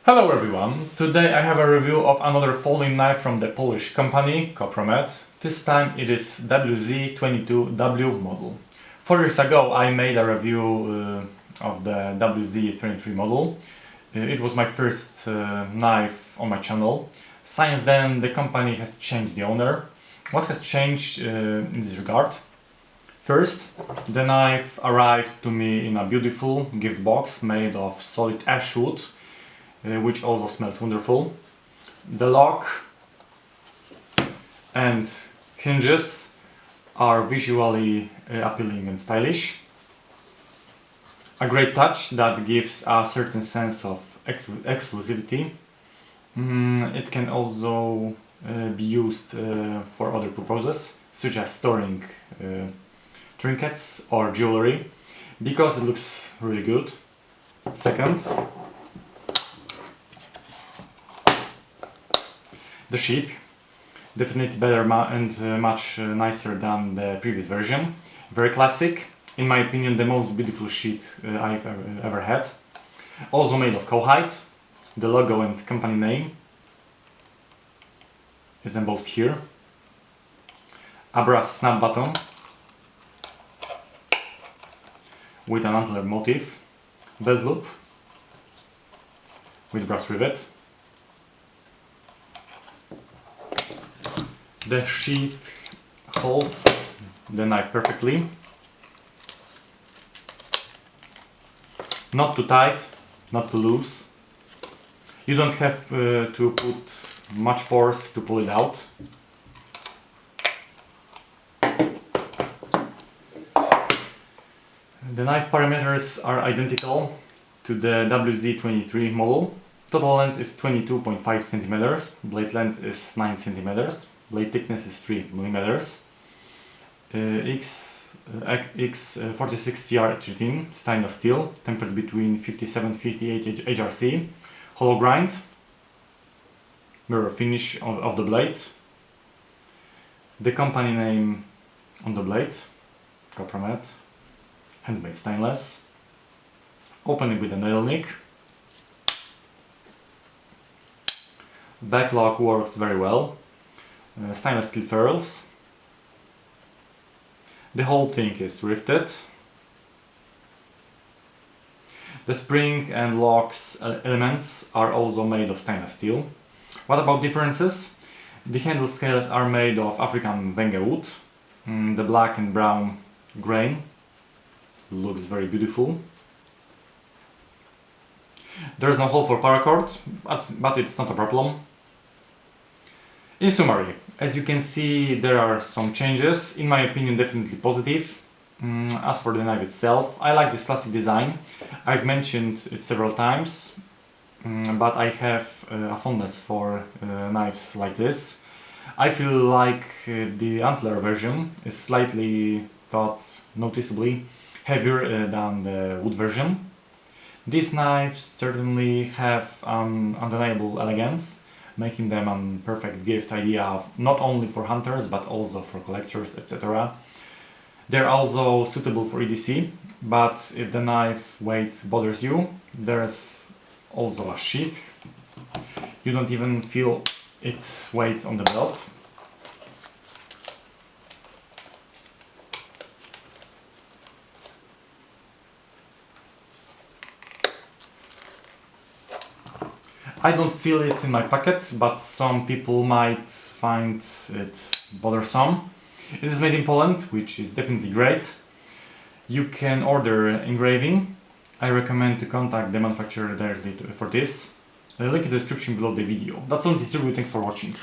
Hello everyone! Today I have a review of another folding knife from the Polish company KOPROMED. This time it is wz.22W model. 4 years ago I made a review of the wz.23 model. It was my first knife on my channel. Since then the company has changed the owner. What has changed in this regard? First, the knife arrived to me in a beautiful gift box made of solid ash wood, which also smells wonderful. The lock and hinges are visually appealing and stylish. A great touch that gives a certain sense of exclusivity. It can also be used for other purposes, such as storing trinkets or jewelry, because it looks really good. Second, the sheath, definitely better and much nicer than the previous version. Very classic, in my opinion the most beautiful sheath I've ever had. Also made of cowhide. The logo and company name is embossed here. A brass snap button with an antler motif, belt loop with brass rivet. The sheath holds the knife perfectly. Not too tight, not too loose. You don't have to put much force to pull it out. The knife parameters are identical to the wz.23 model. Total length is 22.5 cm, blade length is 9 cm, blade thickness is 3 mm. X46TR13 stainless steel, tempered between 57-58 HRC, hollow grind, mirror finish of the blade, the company name on the blade, KOPROMED, handmade stainless, opening with a nail nick. Back lock works very well. Stainless steel ferrules. The whole thing is rifted. The spring and locks elements are also made of stainless steel. What about differences? The handle scales are made of African Wenge wood. The black and brown grain looks very beautiful. There is no hole for paracord, but it's not a problem. In summary, as you can see, there are some changes, in my opinion definitely positive. As for the knife itself, I like this classic design. I've mentioned it several times, but I have a fondness for knives like this. I feel like the antler version is slightly, but noticeably heavier than the wood version. These knives certainly have undeniable elegance, making them a perfect gift idea not only for hunters but also for collectors, etc. They're also suitable for EDC, but if the knife weight bothers you, there's also a sheath. You don't even feel its weight on the belt. I don't feel it in my pocket, but some people might find it bothersome. It is made in Poland, which is definitely great. You can order engraving. I recommend to contact the manufacturer directly for this. Link in the description below the video. That's all this review, thanks for watching.